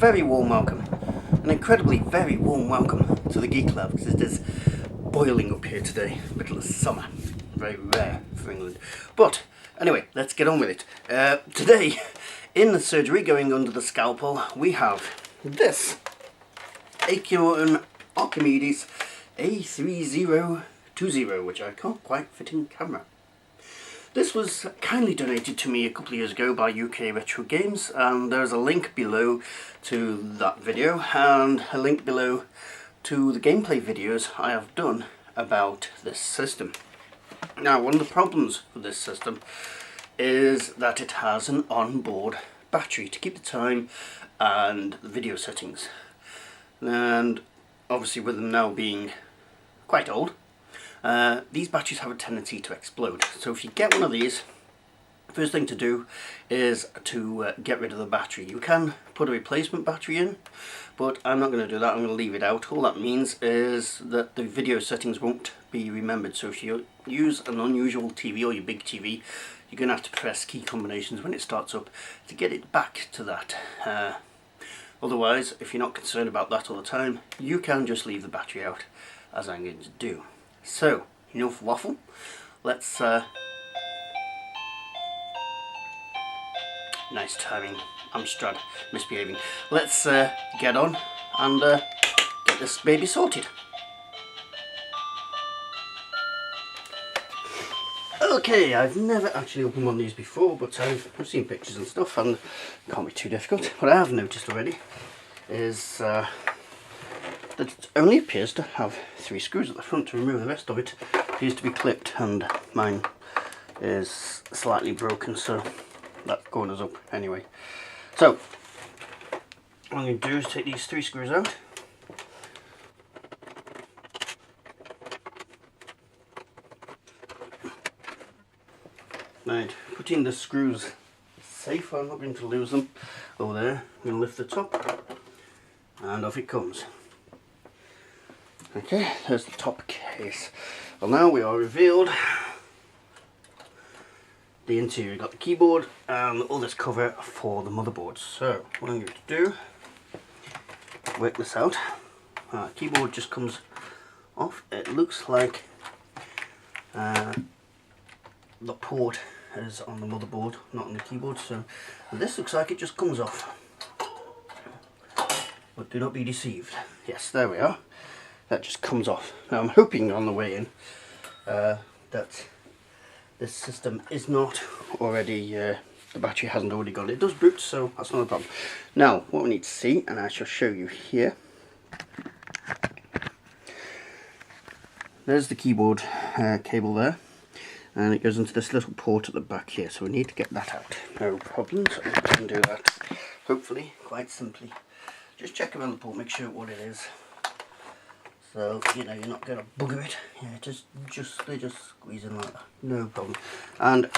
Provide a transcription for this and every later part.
very warm welcome, an incredibly very warm welcome to the Geek Lab, because it is boiling up here today, middle of summer, very rare for England. But anyway, let's get on with it. Today, in the surgery going under the scalpel, we have this Acorn Archimedes A3020, which I can't quite fit in camera. This was kindly donated to me a couple of years ago by UK Retro Games, and there's a link below to that video and a link below to the gameplay videos I have done about this system. Now, one of the problems with this system is that it has an onboard battery to keep the time and the video settings. And obviously with them now being quite old, these batteries have a tendency to explode. So if you get one of these, first thing to do is to get rid of the battery. You can put a replacement battery in, but I'm not going to do that. I'm going to leave it out. All that means is that the video settings won't be remembered. So if you use an unusual TV or your big TV, you're going to have to press key combinations when it starts up to get it back to that. Otherwise, if you're not concerned about that all the time, you can just leave the battery out, as I'm going to do. So, enough waffle, let's, nice timing, Amstrad misbehaving. Let's get on and get this baby sorted. Okay, I've never actually opened one of these before, but I've seen pictures and stuff, and it can't be too difficult. What I have noticed already is that it only appears to have 3 screws at the front. To remove the rest of it appears to be clipped, and mine is slightly broken, so that corner's up anyway. So what I'm going to do is take these 3 screws out. Right, putting the screws safe, I'm not going to lose them over there. I'm going to lift the top and off it comes. Okay, there's the top case. Well, now we are revealed the interior. We've got the keyboard and all this cover for the motherboard. So what I'm going to do, work this out. Keyboard just comes off. It looks like the port is on the motherboard, not on the keyboard. So this looks like it just comes off. But do not be deceived. Yes, there we are. That just comes off. Now I'm hoping on the way in that this system is not already, the battery hasn't already gone. It does boot, so that's not a problem. Now what we need to see, and I shall show you here, there's the keyboard cable there, and it goes into this little port at the back here, so we need to get that out. No problems, we can do that hopefully quite simply. Just check around the port, make sure what it is. So, you know, you're not going to bugger it. Yeah, they just squeeze in like that. No problem. And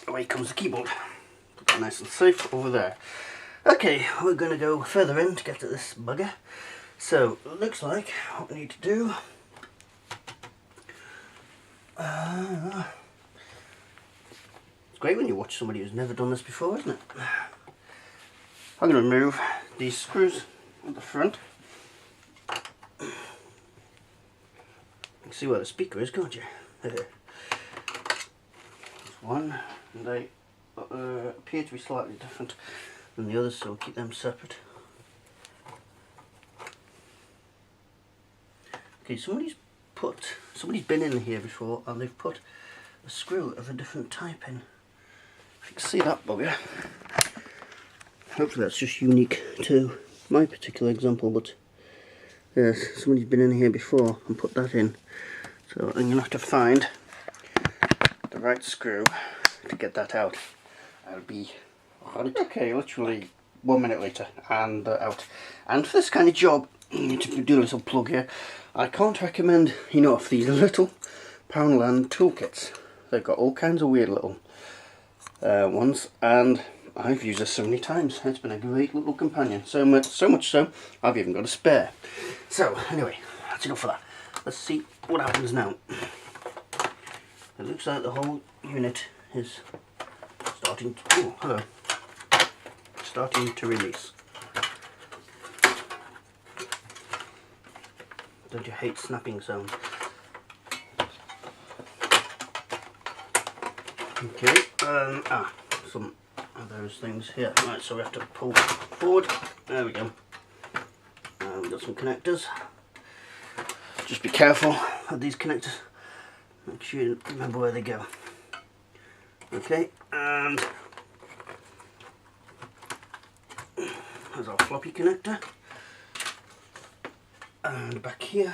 away comes the keyboard. Put that nice and safe over there. Okay, we're going to go further in to get to this bugger. So, it looks like what we need to do... it's great when you watch somebody who's never done this before, isn't it? I'm going to remove these screws at the front. You can see where the speaker is, can't you? There's one, and they appear to be slightly different than the others, so we'll keep them separate. Okay, somebody's been in here before, and they've put a screw of a different type in. If you can see that bugger. Hopefully that's just unique to my particular example, but yes, somebody's been in here before and put that in. So I'm going to have to find the right screw to get that out. I'll be on it. Okay, literally 1 minute later and out. And for this kind of job, to do a little plug here, I can't recommend enough these little Poundland toolkits. They've got all kinds of weird little ones, and I've used this so many times. It's been a great little companion. So much so, I've even got a spare. So anyway, that's enough for that. Let's see what happens now. It looks like the whole unit is starting to release. Don't you hate snapping sounds? Okay, some of those things here. Right, so we have to pull forward. There we go. We've got some connectors. Just be careful of these connectors. Make sure you remember where they go. Okay, and there's our floppy connector. And back here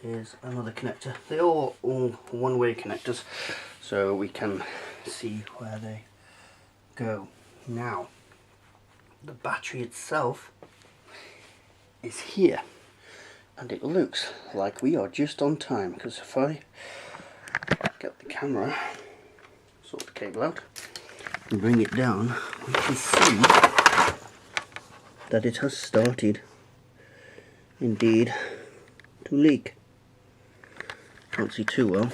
is another connector. They're all one-way connectors, so we can see where they go. Now, the battery itself is here, and it looks like we are just on time, because if I get the camera, sort the cable out, and bring it down, we can see that it has started indeed to leak. Can't see too well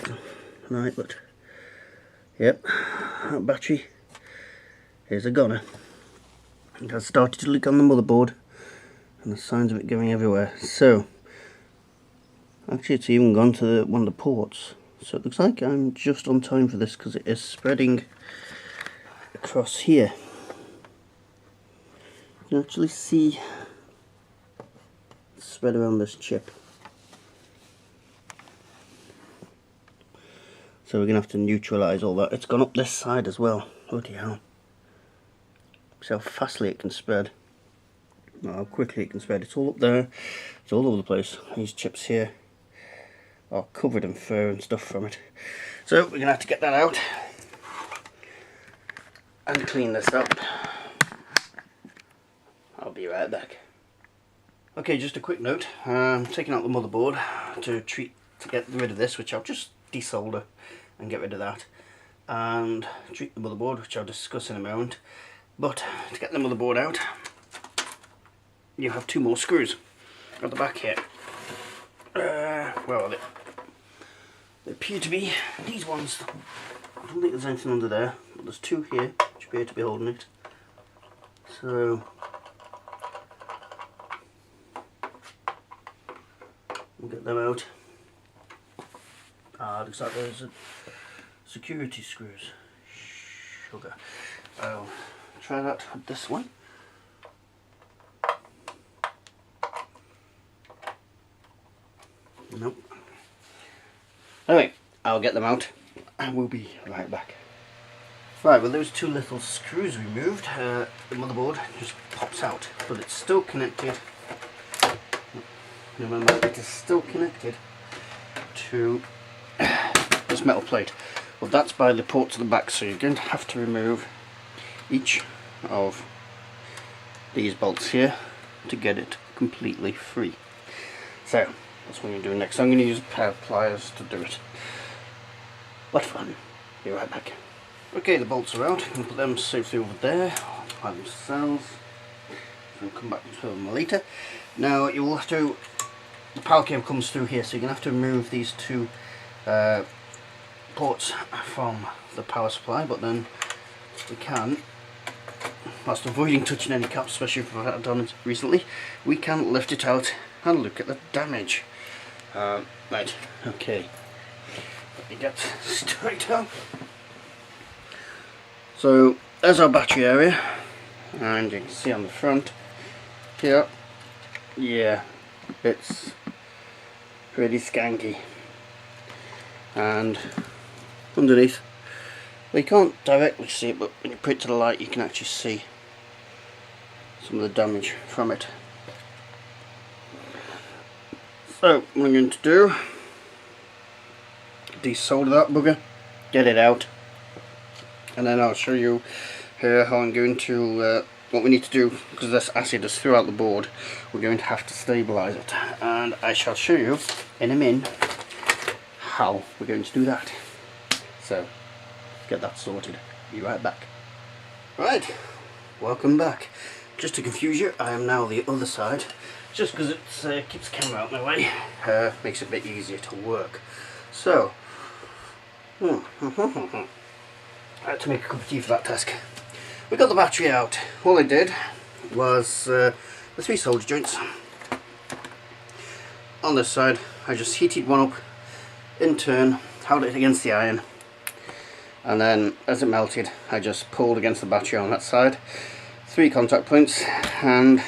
tonight, but yep, that battery is a goner. It has started to leak on the motherboard, and the signs of it going everywhere. So actually it's even gone to one of the ports, so it looks like I'm just on time for this, because it is spreading across here. You can actually see spread around this chip. So we're going to have to neutralise all that. It's gone up this side as well. Bloody hell. See how fastly it can spread. How quickly it can spread. It's all up there. It's all over the place. These chips here are covered in fur and stuff from it. So we're going to have to get that out and clean this up. I'll be right back. Okay, just a quick note. I'm taking out the motherboard to get rid of this, which I'll just desolder and get rid of that, and treat the motherboard, which I'll discuss in a moment. But to get the motherboard out, you have two more screws at the back here. Where are they? They appear to be these ones. I don't think there's anything under there, but there's two here which appear to be holding it. So we'll get them out. Looks like there's security screws. Sugar. I'll try that with this one. Nope. Anyway, I'll get them out and we'll be right back. Right, well, those two little screws removed, the motherboard just pops out, but it's still connected. Remember, it is still connected to this metal plate. Well, that's by the port to the back, so you're going to have to remove each of these bolts here to get it completely free. So that's what I'm doing next. I'm going to use a pair of pliers to do it. What fun! Be right back. Okay, the bolts are out. I'm going to put them safely over there by themselves. I'll come back to them later. Now you will have to. The power cable comes through here, so you're going to have to remove these two ports from the power supply, but then we can, whilst avoiding touching any caps, especially if I've done it recently, we can lift it out and look at the damage. Right, okay, let me get straight up. So there's our battery area, and you can see on the front here, yeah, it's pretty skanky. And underneath, well, you can't directly see it, but when you put it to the light you can actually see some of the damage from it. So what I'm going to do, desolder that bugger, get it out, and then I'll show you here how I'm going to, what we need to do, because this acid is throughout the board. We're going to have to stabilise it, and I shall show you in a minute how we're going to do that. So let's get that sorted. Be right back. Right, welcome back. Just to confuse you, I am now the other side, just because it keeps the camera out of my way, makes it a bit easier to work. So I had to make a cup of tea for that task. We got the battery out. All I did was the three solder joints on this side I just heated one up in turn, held it against the iron, and then as it melted I just pulled against the battery on that side. 3 contact points and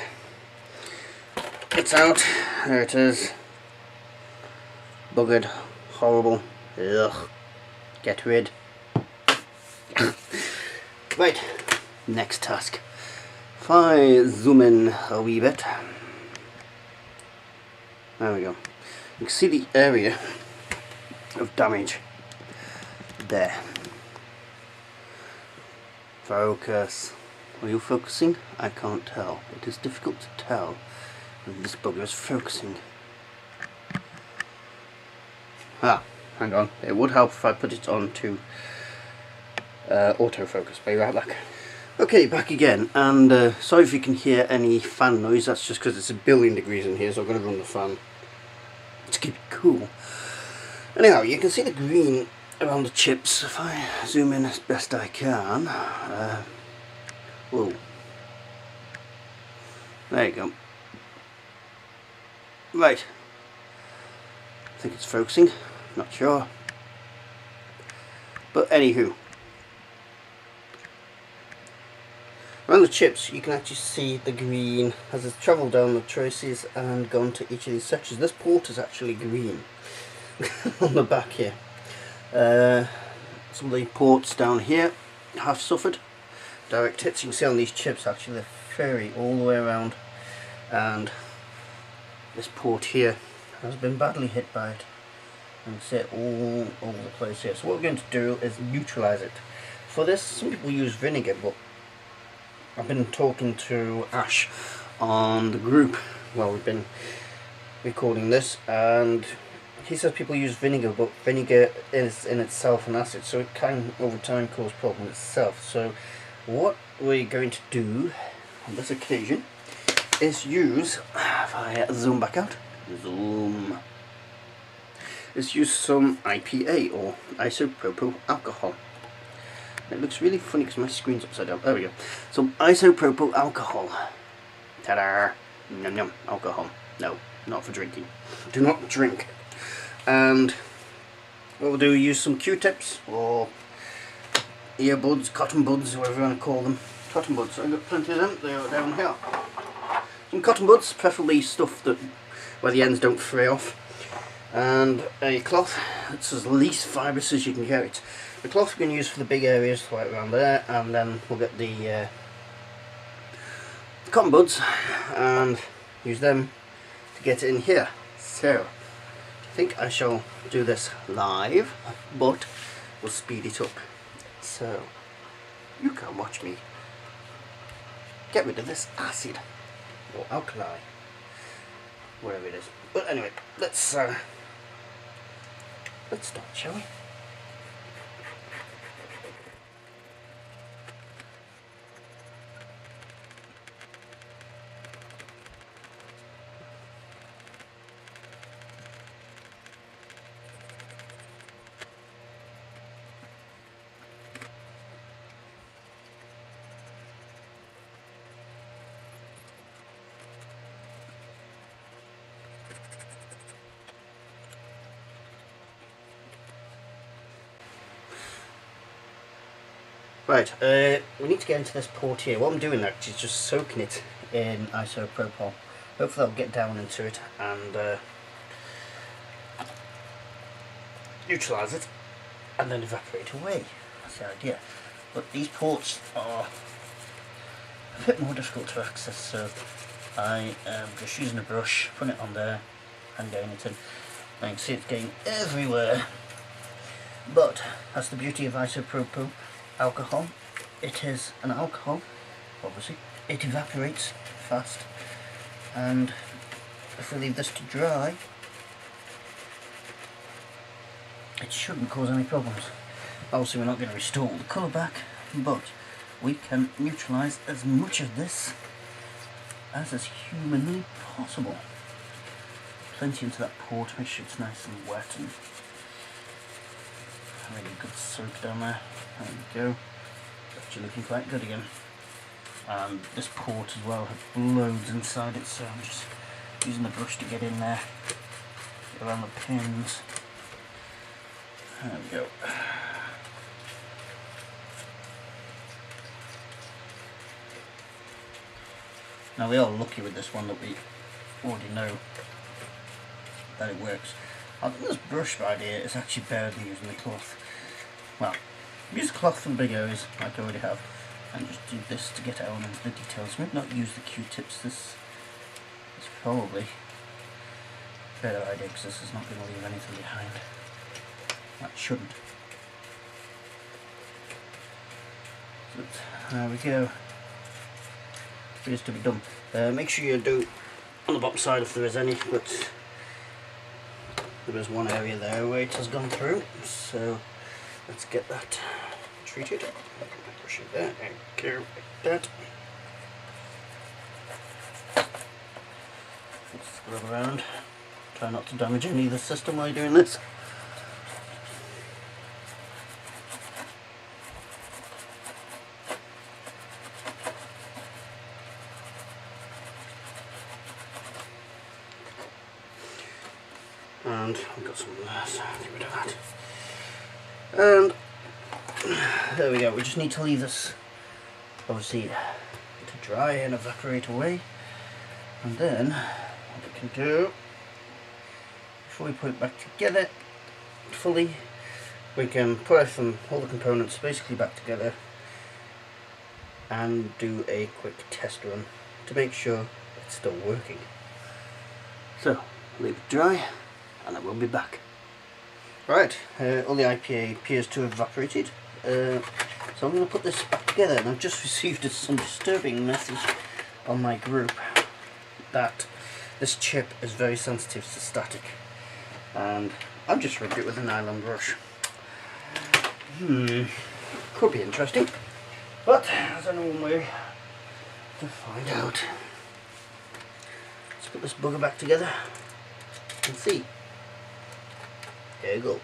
it's out. There it is. Buggered. Horrible. Ugh. Get rid. Right, next task. If I zoom in a wee bit, there we go. You can see the area of damage there. Focus. Are you focusing? I can't tell. It is difficult to tell when this bugger is focusing. Ah, hang on. It would help if I put it on to autofocus. Be right back. Okay, back again, and sorry if you can hear any fan noise. That's just because it's a billion degrees in here, so I'm going to run the fan to keep it cool. Anyhow, you can see the green around the chips. If I zoom in as best I can, whoa, there you go. Right, I think it's focusing, not sure, but anywho, around the chips you can actually see the green as it's travelled down the traces and gone to each of these sections. This port is actually green on the back here. Some of the ports down here have suffered direct hits. You can see on these chips actually they're furry all the way around, and this port here has been badly hit by it. You can see it all over the place here. So what we're going to do is neutralise it. For this, some people use vinegar, but I've been talking to Ash on the group while we've been recording this, and he says people use vinegar, but vinegar is in itself an acid, so it can over time cause problems itself. So what we're going to do on this occasion is use, if I zoom back out, zoom, is use some IPA or isopropyl alcohol. It looks really funny because my screen's upside down. There we go. Some isopropyl alcohol. Ta-da! Yum yum. Alcohol. No, not for drinking. Do not drink. And what we'll do is use some Q-tips or earbuds, cotton buds, whatever you want to call them. Cotton buds. I've got plenty of them. They are down here. Some cotton buds, preferably stuff that where the ends don't fray off. And a cloth that's as least fibrous as you can get it. The cloth we can use for the big areas right around there, and then we'll get the cotton buds and use them to get it in here. So I think I shall do this live, but we'll speed it up so you can watch me get rid of this acid or alkali, whatever it is. But anyway, let's start, shall we? Right, we need to get into this port here. What I'm doing actually is just soaking it in isopropyl. Hopefully I'll get down into it and neutralise it and then evaporate away. That's the idea. But these ports are a bit more difficult to access, so I am just using a brush, putting it on there and getting it in. Now you can see it's getting everywhere. But that's the beauty of isopropyl alcohol. It is an alcohol, obviously. It evaporates fast, and if we leave this to dry, it shouldn't cause any problems. Obviously we're not going to restore the colour back, but we can neutralise as much of this as is humanly possible. Plenty into that port, make sure it's nice and wet and really good soak down there. There we go. Actually looking quite good again. And this port as well has loads inside it, so I'm just using the brush to get in there around the pins. There we go. Now we are lucky with this one that we already know that it works. I think this brush idea is actually better than using the cloth. Well, use cloth from big areas like I already have, and just do this to get out into the details. Maybe not use the Q-tips. This is probably a better idea because this is not going to leave anything behind. That shouldn't. But there we go. Appears to be done. Make sure you do on the bottom side if there is any, but there is one area there where it has gone through, so let's get that treated. Push it there and go like that. Let's scrub around. Try not to damage any of the system while you're doing this. And I've got some of that, so I'll get rid of that. And there we go, we just need to leave this obviously to dry and evaporate away. And then what we can do, before we put it back together fully, we can put all the components basically back together and do a quick test run to make sure it's still working. So, leave it dry, and then we'll be back. Right, all the IPA appears to have evaporated, so I'm going to put this back together, and I've just received some disturbing message on my group that this chip is very sensitive to static, and I've just rubbed it with a nylon brush. Could be interesting, but there's only one way to find out. Let's put this bugger back together and see. There it goes.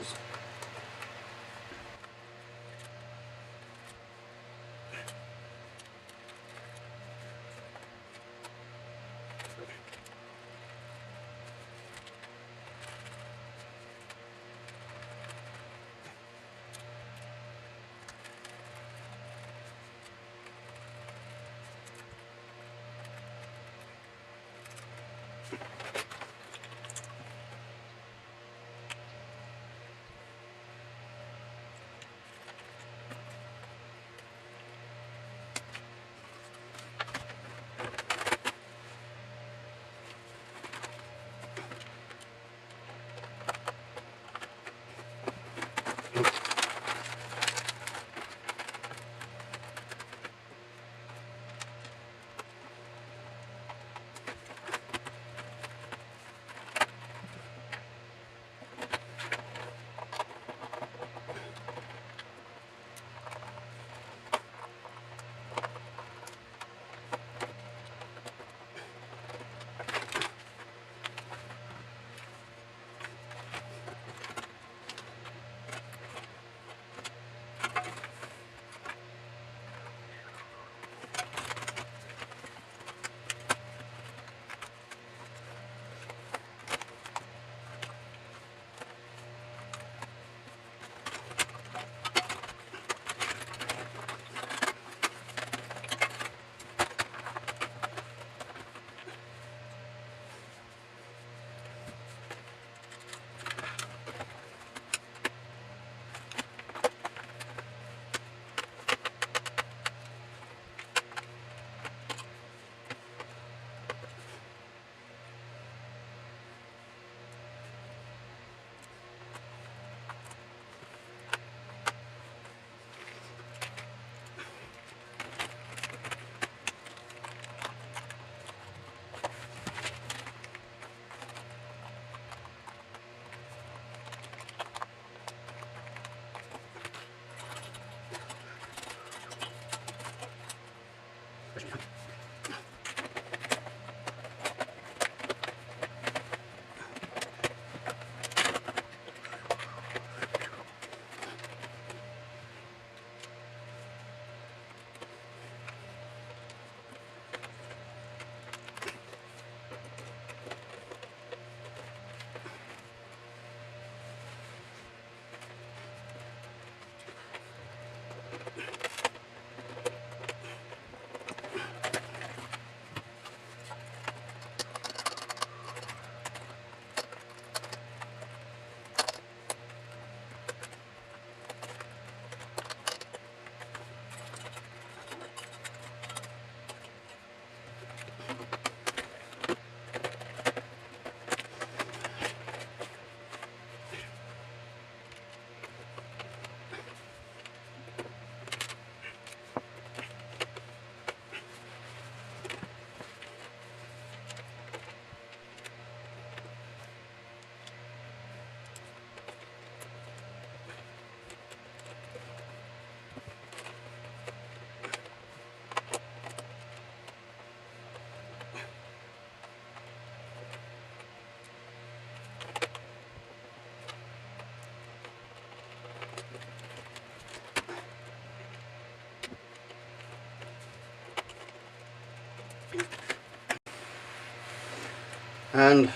And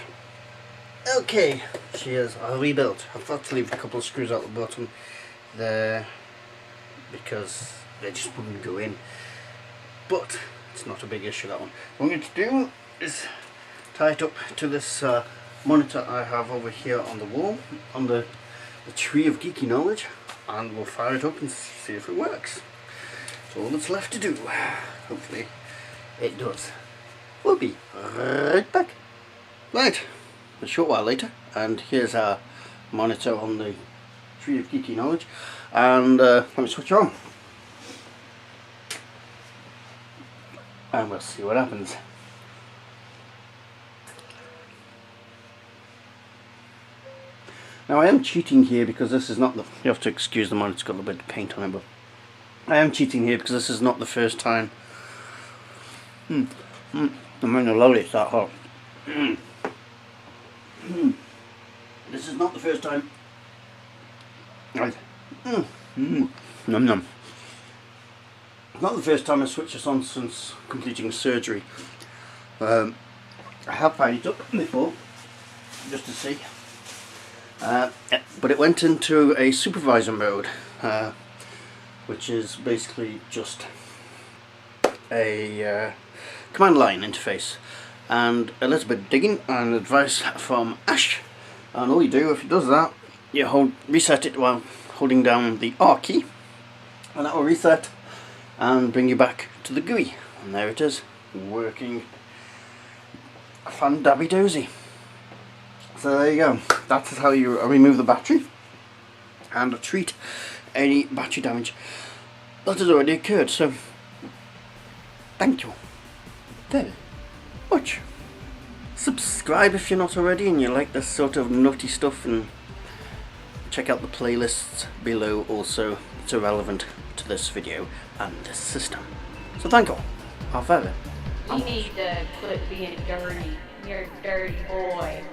okay, she is rebuilt. I've had to leave a couple of screws out the bottom there because they just wouldn't go in. But it's not a big issue, that one. What I'm going to do is tie it up to this monitor I have over here on the wall, on the tree of geeky knowledge, and we'll fire it up and see if it works. That's all that's left to do. Hopefully it does. We'll be right back. Right, a short while later, and here's our monitor on the tree of geeky knowledge, and let me switch on. And we'll see what happens. Now I am cheating here because this is not the... You have to excuse the monitor's got a little bit of paint on it, but I am cheating here because this is not the first time. I mean, the lolly, it's that hot. This is not the first time. Right. Num num. Not the first time I switched this on since completing surgery. I have fired it up before, just to see. But it went into a supervisor mode, which is basically just a command line interface. And a little bit of digging and advice from Ash. And all you do, if it does that, you reset it while holding down the R key, and that will reset and bring you back to the GUI. And there it is, working fan-dabby-dozy. So there you go. That is how you remove the battery and treat any battery damage that has already occurred. So thank you very much. Subscribe if you're not already and you like this sort of nutty stuff, and check out the playlists below also. It's irrelevant to this video and this system. So thank you all very You need to quit being dirty. You're a dirty boy.